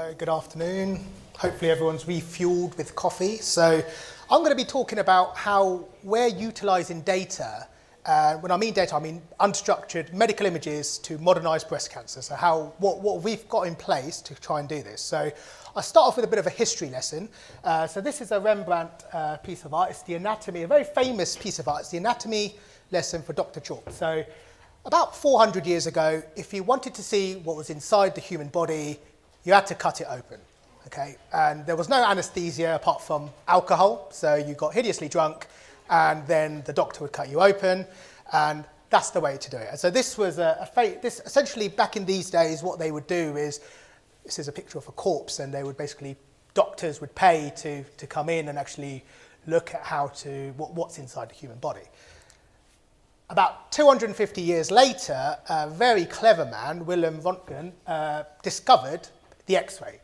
So good afternoon. Hopefully everyone's refueled with coffee. So I'm going to be talking about how we're utilising data. When I mean data, I mean unstructured medical images to modernise breast cancer. So what we've got in place to try and do this. So I'll start off with a bit of a history lesson. So this is a Rembrandt piece of art. It's the anatomy, a very famous piece of art. It's the anatomy lesson for Dr. Chalk. So about 400 years ago, if you wanted to see what was inside the human body, you had to cut it open, okay? And there was no anesthesia apart from alcohol, so you got hideously drunk, and then the doctor would cut you open, and that's the way to do it. And so this was this essentially back in these days, what they would do is, this is a picture of a corpse, and they would basically, doctors would pay to come in and actually look at what's inside the human body. About 250 years later, a very clever man, Wilhelm Röntgen, discovered the X-ray.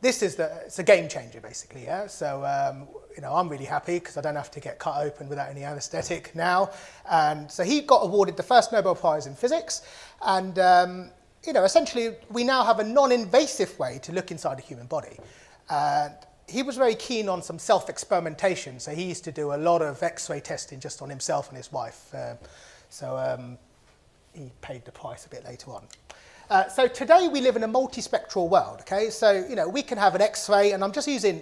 It's a game changer, basically. Yeah. So I'm really happy because I don't have to get cut open without any anaesthetic now. And so he got awarded the first Nobel Prize in physics. And essentially, we now have a non-invasive way to look inside the human body. And he was very keen on some self-experimentation. So he used to do a lot of X-ray testing just on himself and his wife. He paid the price a bit later on. So today we live in a multispectral world, okay? So, we can have an X-ray, and I'm just using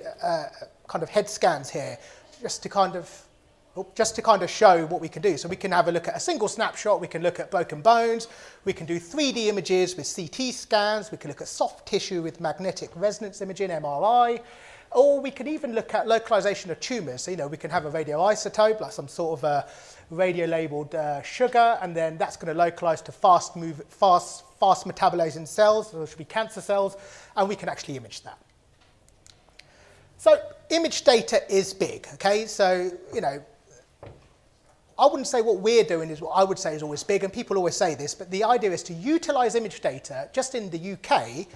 kind of head scans here just to kind of show what we can do. So we can have a look at a single snapshot, we can look at broken bones, we can do 3D images with CT scans, we can look at soft tissue with magnetic resonance imaging, MRI, or we can even look at localization of tumours. So, we can have a radioisotope, like some sort of a radio-labeled sugar, and then that's going to localize to fast metabolizing cells, which should be cancer cells, and we can actually image that. So image data is big, okay? So, I wouldn't say what we're doing is what I would say is always big, and people always say this, but the idea is to utilize image data just in the UK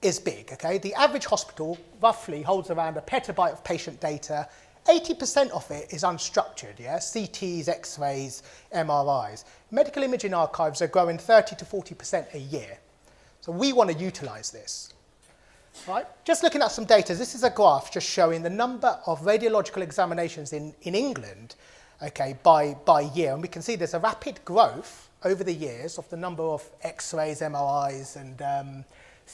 is big, okay? The average hospital roughly holds around a petabyte of patient data. 80% of it is unstructured, yeah? CTs, X-rays, MRIs. Medical imaging archives are growing 30 to 40% a year. So we want to utilize this, right? Just looking at some data, this is a graph just showing the number of radiological examinations in England, okay, by year. And we can see there's a rapid growth over the years of the number of X-rays, MRIs, and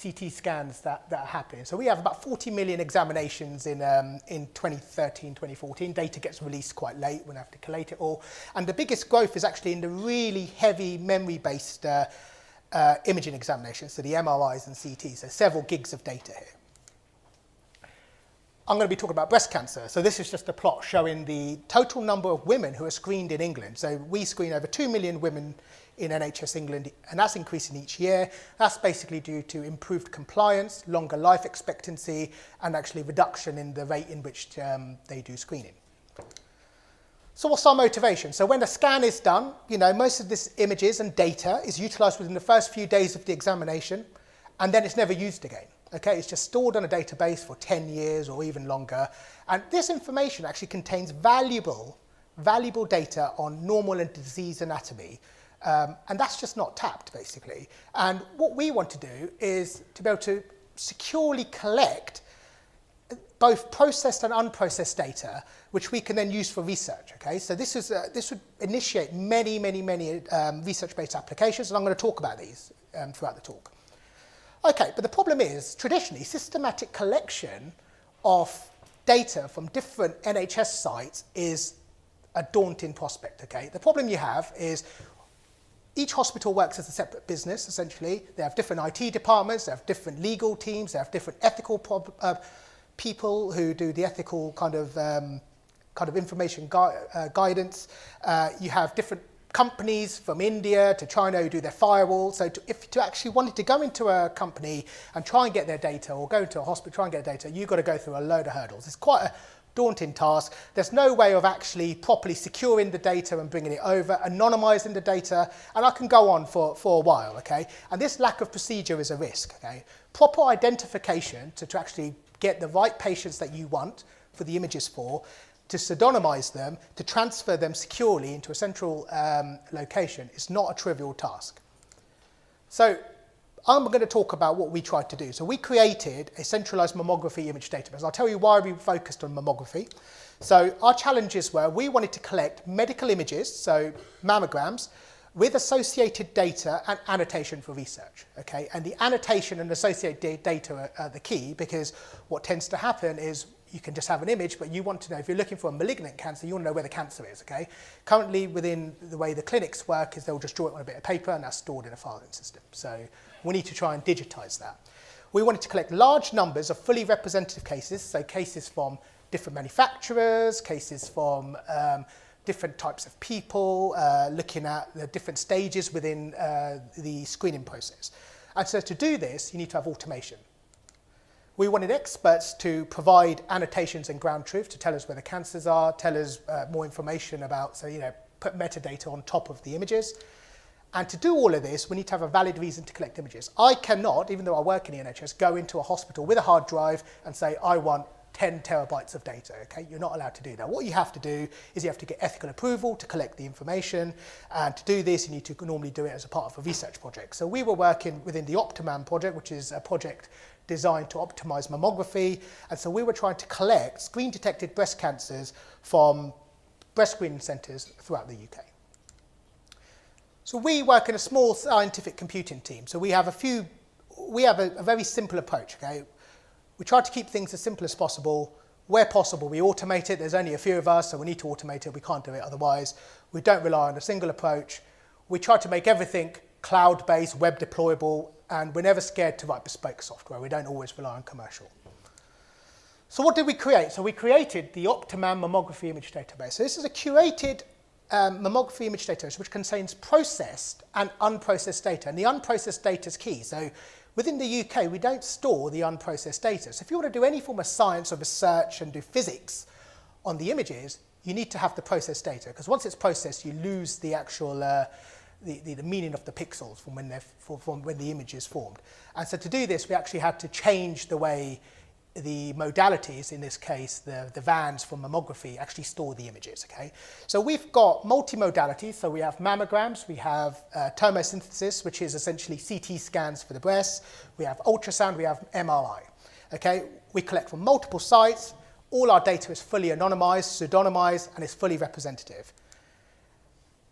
CT scans that are happening. So we have about 40 million examinations in 2013, 2014. Data gets released quite late when I have to collate it all. And the biggest growth is actually in the really heavy memory-based imaging examinations, so the MRIs and CTs, so several gigs of data here. I'm going to be talking about breast cancer. So this is just a plot showing the total number of women who are screened in England. So we screen over 2 million women in NHS England, and that's increasing each year. That's basically due to improved compliance, longer life expectancy, and actually reduction in the rate in which they do screening. So what's our motivation? So when a scan is done, most of this images and data is utilised within the first few days of the examination, and then it's never used again. Okay, it's just stored on a database for 10 years or even longer. And this information actually contains valuable data on normal and disease anatomy. And that's just not tapped, basically. And what we want to do is to be able to securely collect both processed and unprocessed data, which we can then use for research, okay? So this would initiate many research-based applications, and I'm going to talk about these throughout the talk. Okay, but the problem is, traditionally, systematic collection of data from different NHS sites is a daunting prospect, okay? The problem you have is each hospital works as a separate business, essentially. They have different IT departments, they have different legal teams, they have different ethical people who do the ethical kind of information guidance. You have different companies from India to China who do their firewall. So if you actually wanted to go into a company and try and get their data, or go to a hospital, try and get data, you've got to go through a load of hurdles. It's quite a daunting task. There's no way of actually properly securing the data and bringing it over, anonymizing the data, and I can go on for a while, okay? And this lack of procedure is a risk, okay? Proper identification to actually get the right patients that you want for the images for, to pseudonymize them, to transfer them securely into a central location is not a trivial task. So I'm going to talk about what we tried to do. So we created a centralised mammography image database. I'll tell you why we focused on mammography. So our challenges were we wanted to collect medical images, so mammograms, with associated data and annotation for research, okay? And the annotation and associated data are the key, because what tends to happen is you can just have an image, but you want to know, if you're looking for a malignant cancer, you want to know where the cancer is, okay? Currently, within the way the clinics work, is they'll just draw it on a bit of paper and that's stored in a filing system. So we need to try and digitize that. We wanted to collect large numbers of fully representative cases, so cases from different manufacturers, cases from different types of people, looking at the different stages within the screening process. And so to do this, you need to have automation. We wanted experts to provide annotations and ground truth to tell us where the cancers are, tell us more information about, so, you know, put metadata on top of the images. And to do all of this, we need to have a valid reason to collect images. I cannot, even though I work in the NHS, go into a hospital with a hard drive and say, I want 10 terabytes of data, okay? You're not allowed to do that. What you have to do is you have to get ethical approval to collect the information, and to do this you need to normally do it as a part of a research project. So we were working within the Optimam project, which is a project designed to optimize mammography, and so we were trying to collect screen-detected breast cancers from breast screening centres throughout the UK. So we work in a small scientific computing team, so we have a very simple approach, okay? We try to keep things as simple as possible. Where possible, we automate it. There's only a few of us, so we need to automate it. We can't do it otherwise. We don't rely on a single approach. We try to make everything cloud-based, web deployable, and we're never scared to write bespoke software. We don't always rely on commercial. So what did we create? So we created the Optimam mammography image database. So this is a curated mammography image database which contains processed and unprocessed data. And the unprocessed data is key. So within the UK, we don't store the unprocessed data. So if you want to do any form of science or research and do physics on the images, you need to have the processed data, because once it's processed, you lose the actual the meaning of the pixels from when the image is formed. And so to do this, we actually had to change the way the modalities, in this case, the vans from mammography, actually store the images, okay? So we've got multimodalities, so we have mammograms, we have tomosynthesis, which is essentially CT scans for the breast, we have ultrasound, we have MRI, okay? We collect from multiple sites, all our data is fully anonymized, pseudonymized, and is fully representative.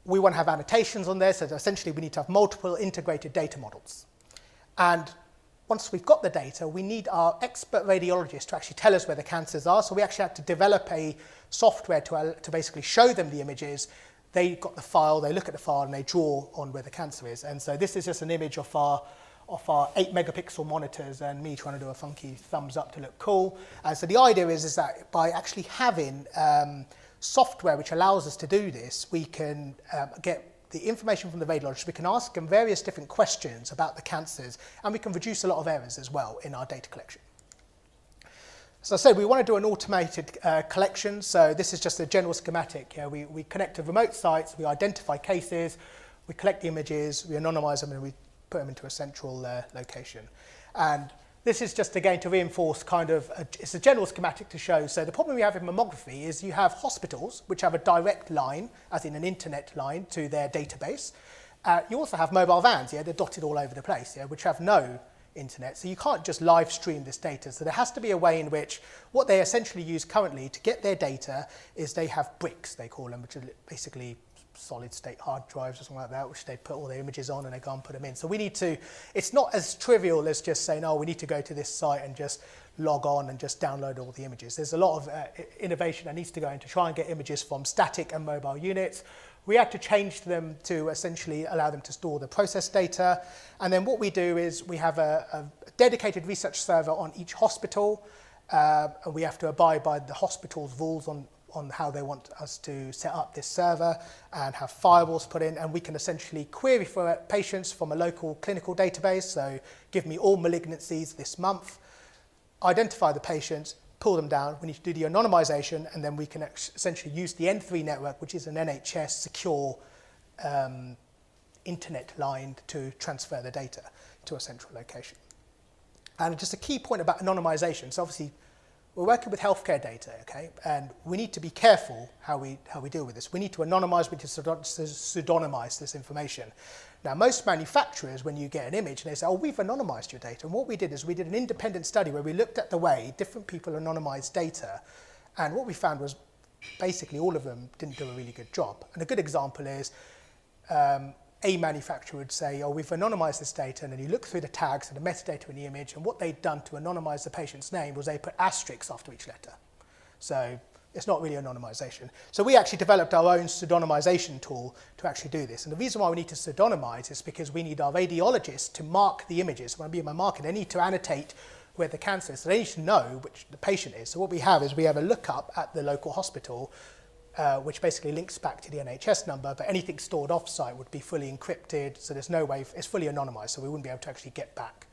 We want to have annotations on there, so essentially we need to have multiple integrated data models. And once we've got the data, we need our expert radiologists to actually tell us where the cancers are. So we actually had to develop a software to basically show them the images. They got the file, they look at the file, and they draw on where the cancer is. And so this is just an image of our 8 megapixel monitors and me trying to do a funky thumbs up to look cool. So the idea is that by actually having software which allows us to do this, we can get the information from the radiologist, we can ask them various different questions about the cancers, and we can reduce a lot of errors as well in our data collection. As I said, we want to do an automated collection, so this is just a general schematic. Yeah, we connect to remote sites, we identify cases, we collect the images, we anonymize them, and we put them into a central location. And this is just again to reinforce it's a general schematic to show. So the problem we have in mammography is you have hospitals which have a direct line, as in an internet line, to their database. You also have mobile vans, yeah, they're dotted all over the place, yeah, which have no internet. So you can't just live stream this data. So there has to be a way in which what they essentially use currently to get their data is they have bricks, they call them, which are basically solid state hard drives or something like that, which they put all their images on and they go and put them in. So we need to, it's not as trivial as just saying, oh, we need to go to this site and just log on and just download all the images. There's a lot of innovation that needs to go in to try and get images from static and mobile units. We had to change them to essentially allow them to store the process data. And then what we do is we have a dedicated research server on each hospital, and we have to abide by the hospital's rules on how they want us to set up this server and have firewalls put in, and we can essentially query for patients from a local clinical database. So give me all malignancies this month, identify the patients, pull them down. We need to do the anonymization, and then we can essentially use the N3 network, which is an NHS secure internet line to transfer the data to a central location. And just a key point about anonymization. So obviously, we're working with healthcare data, okay? And we need to be careful how we deal with this. We need to anonymise, we need to pseudonymise this information. Now, most manufacturers, when you get an image, they say, oh, we've anonymised your data. And what we did is we did an independent study where we looked at the way different people anonymise data. And what we found was basically all of them didn't do a really good job. And a good example is a manufacturer would say, oh, we've anonymised this data, and then you look through the tags and the metadata in the image, and what they'd done to anonymise the patient's name was they put asterisks after each letter. So it's not really anonymisation. So we actually developed our own pseudonymisation tool to actually do this. And the reason why we need to pseudonymise is because we need our radiologists to mark the images. When I mean by marking, they need to annotate where the cancer is. So they need to know which the patient is. So what we have is we have a lookup at the local hospital, which basically links back to the NHS number, but anything stored off-site would be fully encrypted, so there's no way, it's fully anonymised, so we wouldn't be able to actually get back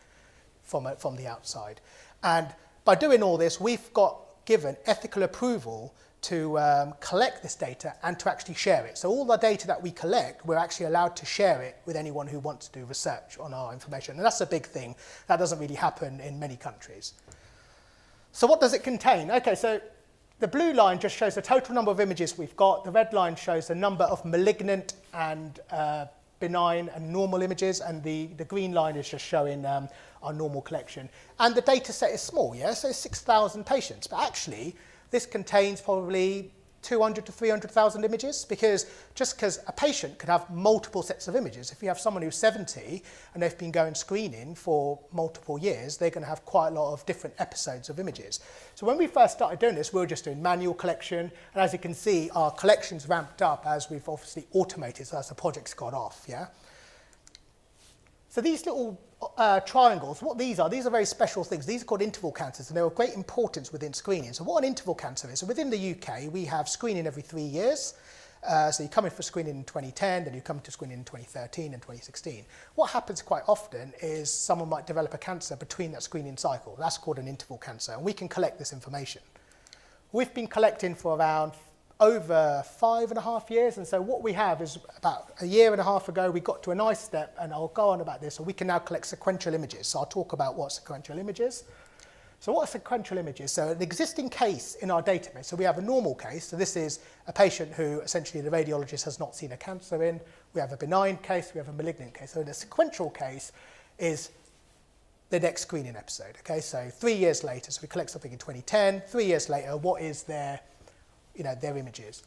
from the outside. And by doing all this, we've got given ethical approval to collect this data and to actually share it. So all the data that we collect, we're actually allowed to share it with anyone who wants to do research on our information. And that's a big thing. That doesn't really happen in many countries. So what does it contain? Okay, so the blue line just shows the total number of images we've got. The red line shows the number of malignant and benign and normal images, and the green line is just showing our normal collection. And the data set is small, yeah? So 6,000 patients. But actually, this contains probably 200 to 300,000 images, because just because a patient could have multiple sets of images. If you have someone who's 70 and they've been going screening for multiple years, they're going to have quite a lot of different episodes of images. So when we first started doing this, we were just doing manual collection, and as you can see, our collections ramped up as we've obviously automated, so as the project's got off, yeah? So these little triangles, what these are very special things. These are called interval cancers, and they're of great importance within screening. So what an interval cancer is, so within the UK, we have screening every 3 years. So you come in for screening in 2010, then you come to screening in 2013 and 2016. What happens quite often is someone might develop a cancer between that screening cycle. That's called an interval cancer, and we can collect this information. We've been collecting for around over 5.5 years, and so what we have is about a year and a half ago we got to a nice step, and I'll go on about this, so we can now collect sequential images. So I'll talk about what sequential image is. So what a sequential image is, so an existing case in our database, so we have a normal case, so this is a patient who essentially the radiologist has not seen a cancer in, we have a benign case, we have a malignant case. So the sequential case is the next screening episode, okay? So 3 years later, so we collect something in 2010, 3 years later, what is their images.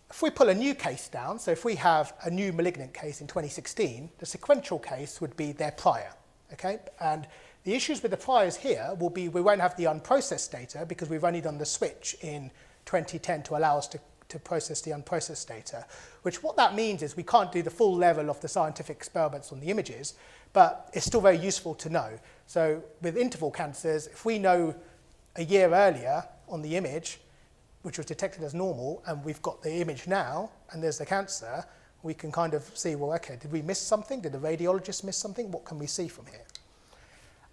If we pull a new case down, so if we have a new malignant case in 2016, the sequential case would be their prior, okay? And the issues with the priors here will be we won't have the unprocessed data because we've only done the switch in 2010 to allow us to process the unprocessed data, which what that means is we can't do the full level of the scientific experiments on the images, but it's still very useful to know. So with interval cancers, if we know a year earlier on the image, which was detected as normal, and we've got the image now, and there's the cancer, we can kind of see, well, okay, did we miss something? Did the radiologist miss something? What can we see from here?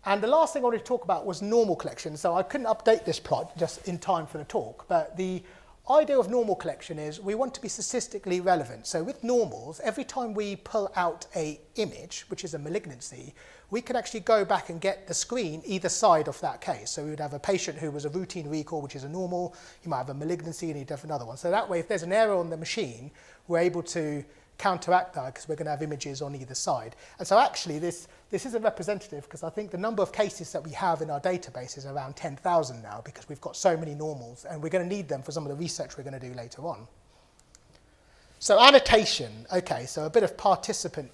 And the last thing I wanted to talk about was normal collection. So I couldn't update this plot just in time for the talk, but the idea of normal collection is we want to be statistically relevant. So with normals, every time we pull out an image, which is a malignancy, we can actually go back and get the screen either side of that case. So we would have a patient who was a routine recall, which is a normal, you might have a malignancy and you'd have another one. So that way, if there's an error on the machine, we're able to counteract that because we're going to have images on either side. And so actually this isn't representative because I think the number of cases that we have in our database is around 10,000 now because we've got so many normals and we're going to need them for some of the research we're going to do later on. So annotation, okay, so a bit of participant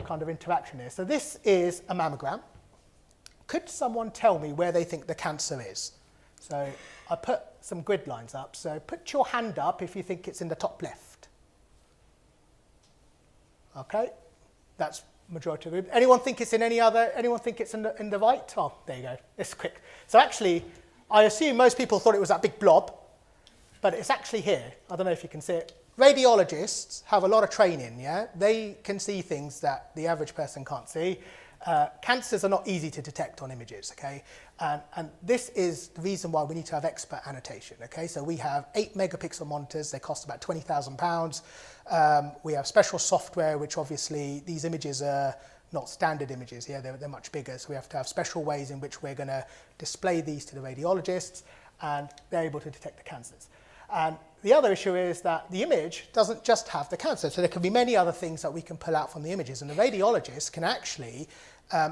kind of interaction here. So this is a mammogram. Could someone tell me where they think the cancer is? So I put some grid lines up. So put your hand up if you think it's in the top left. Okay, that's majority of the group. Anyone think it's in any other, anyone think it's in the right? Oh, there you go, it's quick. So actually, I assume most people thought it was that big blob, but it's actually here. I don't know if you can see it. Radiologists have a lot of training, yeah? They can see things that the average person can't see. Cancers are not easy to detect on images, okay? And this is the reason why we need to have expert annotation, okay? So we have 8 megapixel monitors. They cost about £20,000. We have special software, which obviously these images are not standard images. Yeah, they're much bigger, so we have to have special ways in which we're going to display these to the radiologists, and they're able to detect the cancers. And the other issue is that the image doesn't just have the cancer, so there can be many other things that we can pull out from the images, and the radiologist can actually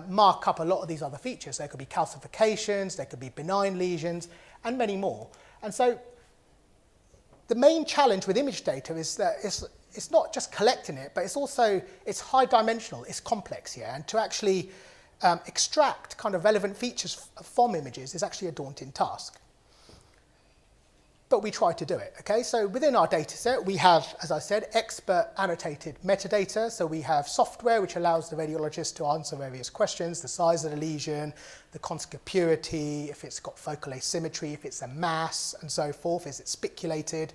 mark up a lot of these other features. There could be calcifications, there could be benign lesions, and many more. And so the main challenge with image data is that it's not just collecting it, but it's high dimensional, it's complex here, and to actually extract kind of relevant features from images is actually a daunting task. But we try to do it, okay? So within our data set, we have, as I said, expert annotated metadata. So we have software which allows the radiologist to answer various questions, the size of the lesion, the conjugate purity, if it's got focal asymmetry, if it's a mass, and so forth, is it spiculated.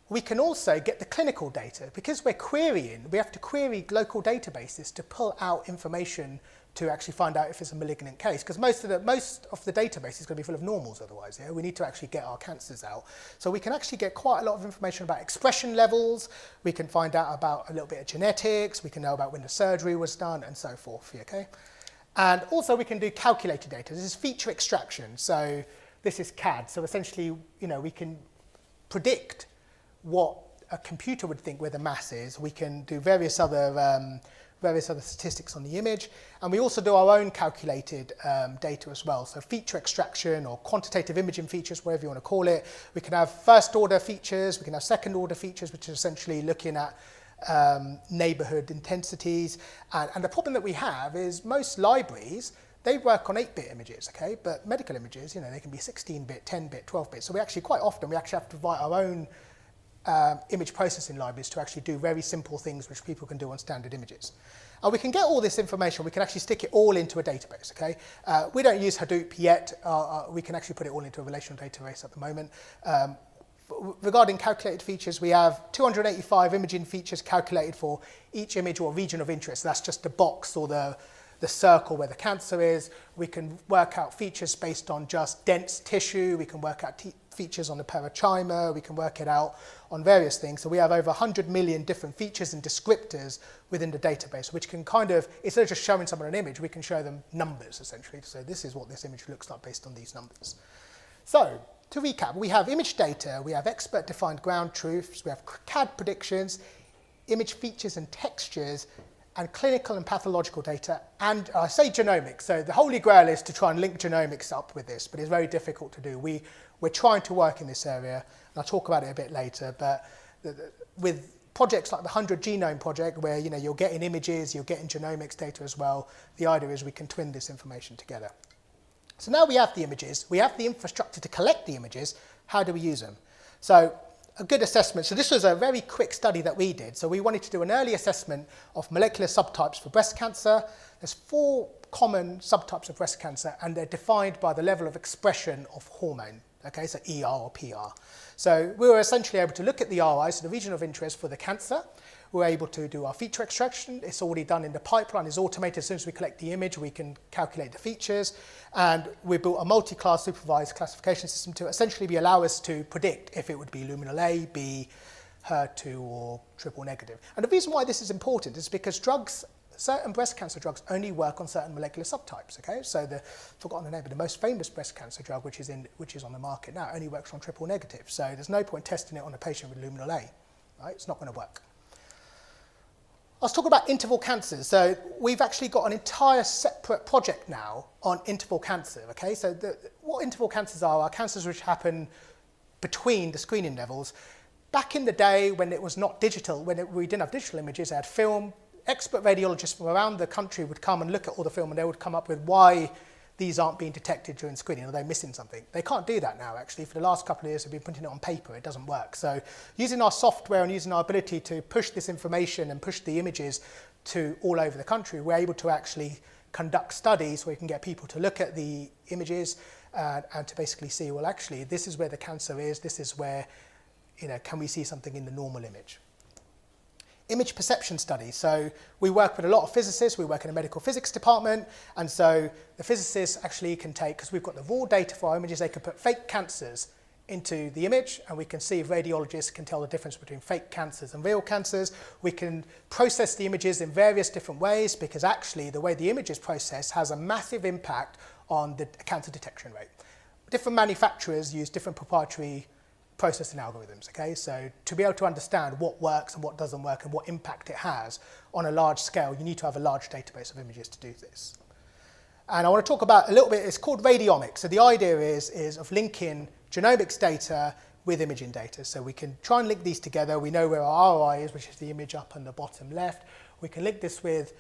We can also get the clinical data. Because we're querying, we have to query local databases to pull out information to actually find out if it's a malignant case, because most of the database is going to be full of normals otherwise. Yeah? We need to actually get our cancers out. So we can actually get quite a lot of information about expression levels. We can find out about a little bit of genetics. We can know about when the surgery was done and so forth. Okay? And also we can do calculated data. This is feature extraction. So this is CAD. So essentially, we can predict what a computer would think where the mass is. We can do various other statistics on the image, and we also do our own calculated data as well. So feature extraction or quantitative imaging features, whatever you want to call it. We can have first order features, we can have second order features, which is essentially looking at neighborhood intensities. And the problem that we have is most libraries, they work on 8-bit images, okay? But medical images, they can be 16-bit, 10-bit, 12-bit. So we actually have to write our own image processing libraries to actually do very simple things which people can do on standard images. And we can get all this information, we can actually stick it all into a database, okay? We don't use Hadoop yet, we can actually put it all into a relational database at the moment. Regarding calculated features, we have 285 imaging features calculated for each image or region of interest. That's just the box or the circle where the cancer is. We can work out features based on just dense tissue. We can work out features on the parenchyma. We can work it out on various things. So we have over 100 million different features and descriptors within the database, which can instead of just showing someone an image, we can show them numbers, essentially. So this is what this image looks like based on these numbers. So to recap, we have image data, we have expert-defined ground truths, we have CAD predictions, image features and textures, and clinical and pathological data, and I say genomics. So the holy grail is to try and link genomics up with this, but it's very difficult to do. We're trying to work in this area, and I'll talk about it a bit later, but with projects like the 100 Genome Project, where you're getting images, you're getting genomics data as well, the idea is we can twin this information together. So now we have the images, we have the infrastructure to collect the images. How do we use them? So a good assessment. So this was a very quick study that we did. So we wanted to do an early assessment of molecular subtypes for breast cancer. There's 4 common subtypes of breast cancer, and they're defined by the level of expression of hormone. Okay, so ER or PR. So we were essentially able to look at the RI, so the region of interest for the cancer. We're able to do our feature extraction. It's already done in the pipeline. It's automated. As soon as we collect the image, we can calculate the features. And we built a multi-class supervised classification system to essentially allow us to predict if it would be luminal A, B, HER2, or triple negative. And the reason why this is important is because certain breast cancer drugs only work on certain molecular subtypes. Okay, so forgotten the name, but the most famous breast cancer drug, which is on the market now, only works on triple negative. So there's no point testing it on a patient with luminal A. Right? It's not going to work. Let's talk about interval cancers. So we've actually got an entire separate project now on interval cancer. Okay, so what interval cancers are cancers which happen between the screening levels. Back in the day when it was not digital, we didn't have digital images, they had film. Expert radiologists from around the country would come and look at all the film, and they would come up with why these aren't being detected during screening. Are they missing something? They can't do that now, actually. For the last couple of years, we've been putting it on paper. It doesn't work. So using our software and using our ability to push this information and push the images to all over the country, we're able to actually conduct studies where we can get people to look at the images and to basically see, well, actually, this is where the cancer is. This is where, can we see something in the normal image? Image perception studies. So we work with a lot of physicists. We work in a medical physics department. And so the physicists actually can take, because we've got the raw data for our images, they can put fake cancers into the image, and we can see if radiologists can tell the difference between fake cancers and real cancers. We can process the images in various different ways, because actually the way the image is processed has a massive impact on the cancer detection rate. Different manufacturers use different proprietary processing algorithms, okay? So to be able to understand what works and what doesn't work and what impact it has on a large scale, you need to have a large database of images to do this. And I want to talk about a little bit, it's called radiomics. So the idea is of linking genomics data with imaging data. So we can try and link these together. We know where our ROI is, which is the image up on the bottom left. We can link this with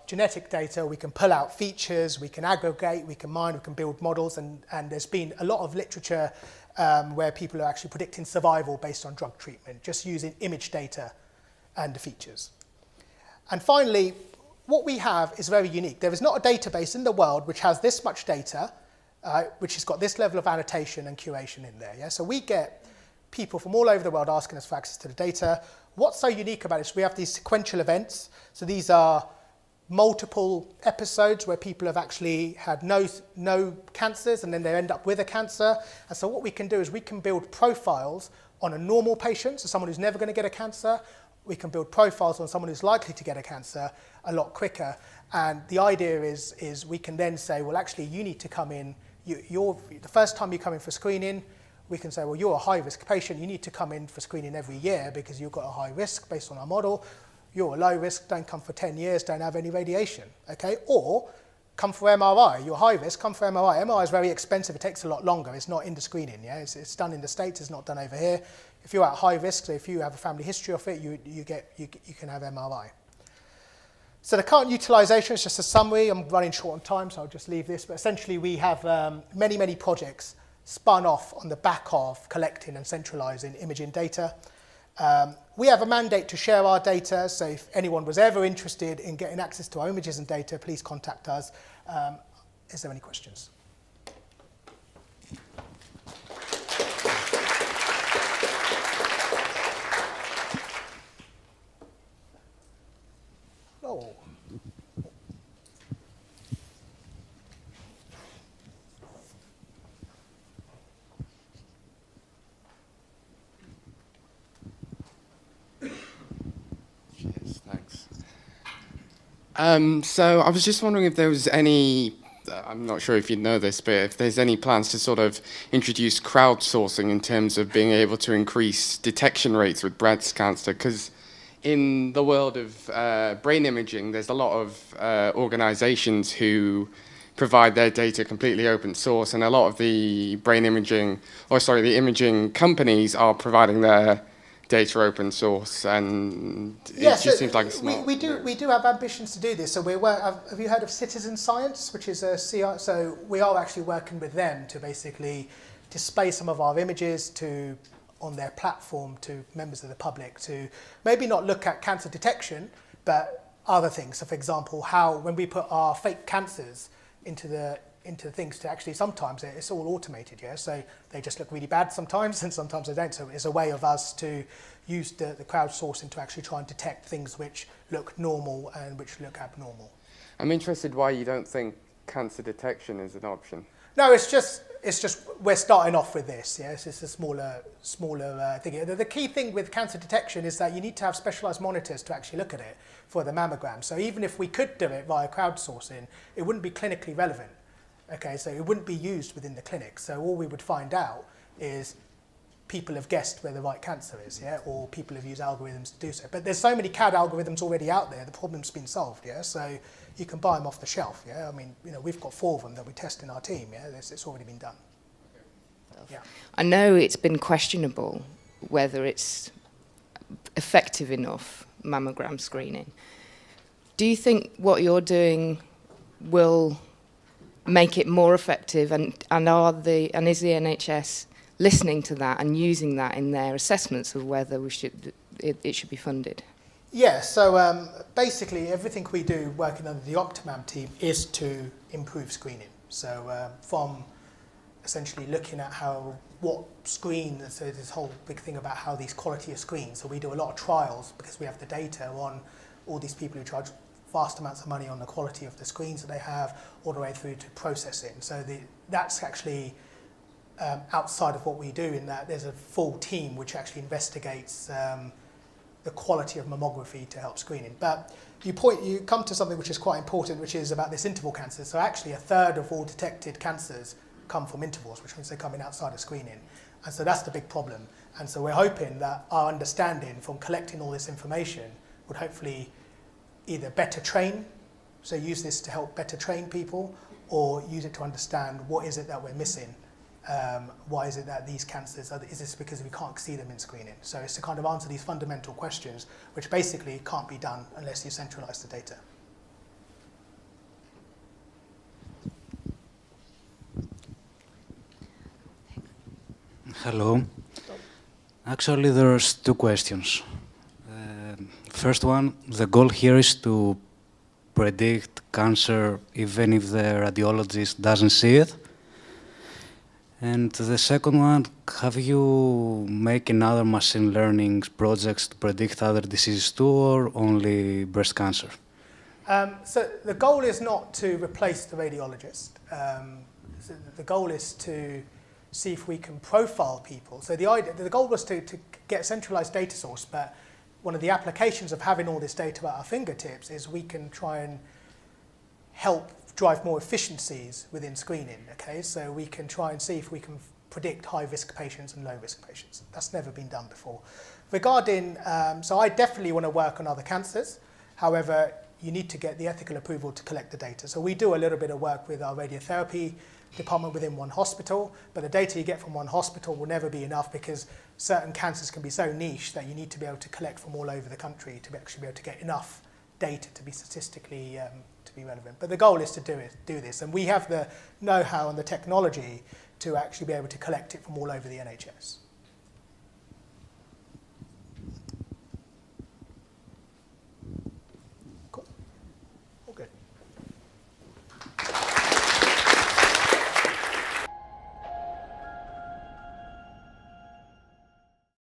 genetic data. We can pull out features, we can aggregate, we can mine, we can build models, and there's been a lot of literature where people are actually predicting survival based on drug treatment, just using image data and the features. And finally, what we have is very unique. There is not a database in the world which has this much data, which has got this level of annotation and curation in there. Yeah? So we get people from all over the world asking us for access to the data. What's so unique about it is we have these sequential events. So these are multiple episodes where people have actually had no cancers, and then they end up with a cancer. And so what we can do is we can build profiles on a normal patient, so someone who's never going to get a cancer. We can build profiles on someone who's likely to get a cancer a lot quicker. And the idea is we can then say, well, actually, you need to come in. The first time you come in for screening, we can say, well, you're a high-risk patient. You need to come in for screening every year because you've got a high risk based on our model. You're a low risk, don't come for 10 years, don't have any radiation, okay? Or come for MRI. You're high risk, come for MRI. MRI is very expensive. It takes a lot longer. It's not in the screening, yeah? It's done in the States. It's not done over here. If you're at high risk, so if you have a family history of it, you can have MRI. So the current utilisation is just a summary. I'm running short on time, so I'll just leave this. But essentially, we have many projects spun off on the back of collecting and centralising imaging data. We have a mandate to share our data, so if anyone was ever interested in getting access to our images and data, please contact us. Is there any questions? Oh. So I was just wondering if there was any, I'm not sure if you know this, but if there's any plans to sort of introduce crowdsourcing in terms of being able to increase detection rates with breast cancer, because in the world of brain imaging, there's a lot of organizations who provide their data completely open source, and a lot of the the imaging companies are providing their data open source, and it just seems like a smart. We do have ambitions to do this. So have you heard of Citizen Science, which is a CR? So we are actually working with them to basically display some of our images on their platform to members of the public, to maybe not look at cancer detection, but other things. So for example, how when we put our fake cancers into things, to actually sometimes it's all automated, yeah. So they just look really bad sometimes, and sometimes they don't. So it's a way of us to use the crowdsourcing to actually try and detect things which look normal and which look abnormal. I'm interested why you don't think cancer detection is an option. No, it's just we're starting off with this. Yes, it's a smaller thing. The key thing with cancer detection is that you need to have specialised monitors to actually look at it for the mammogram. So even if we could do it via crowdsourcing, it wouldn't be clinically relevant. Okay, so it wouldn't be used within the clinic. So all we would find out is people have guessed where the right cancer is, yeah, or people have used algorithms to do so. But there's so many CAD algorithms already out there, the problem's been solved, yeah. So you can buy them off the shelf, yeah. I mean, we've got 4 of them that we test in our team, yeah. It's already been done. Yeah. I know it's been questionable whether it's effective enough, mammogram screening. Do you think what you're doing will make it more effective, and is the NHS listening to that and using that in their assessments of whether it should be funded? Yeah, so basically everything we do working under the Optimum team is to improve screening. So from essentially looking at what screen, so this whole big thing about how these quality of screens. So we do a lot of trials because we have the data on all these people who charge vast amounts of money on the quality of the screens that they have, all the way through to processing. So that's actually outside of what we do, in that there's a full team which actually investigates the quality of mammography to help screening. But you come to something which is quite important, which is about this interval cancer. So actually a third of all detected cancers come from intervals, which means they're coming outside of screening. And so that's the big problem. And so we're hoping that our understanding from collecting all this information would hopefully either better train, so use this to help better train people, or use it to understand what is it that we're missing. Why is it that these cancers, is this because we can't see them in screening? So it's to kind of answer these fundamental questions, which basically can't be done unless you centralise the data. Hello. Actually, there's two questions. First one, the goal here is to predict cancer even if the radiologist doesn't see it. And the second one, have you making other machine learning projects to predict other diseases too, or only breast cancer? So the goal is not to replace the radiologist. So the goal is to see if we can profile people. So the goal was to get a centralized data source, but one of the applications of having all this data at our fingertips is we can try and help drive more efficiencies within screening, okay? So we can try and see if we can predict high-risk patients and low-risk patients. That's never been done before. Regarding, so I definitely want to work on other cancers. However, you need to get the ethical approval to collect the data. So we do a little bit of work with our radiotherapy department within one hospital, but the data you get from one hospital will never be enough, because certain cancers can be so niche that you need to be able to collect from all over the country to actually be able to get enough data to be statistically to be relevant. But the goal is to do this, and we have the know-how and the technology to actually be able to collect it from all over the NHS.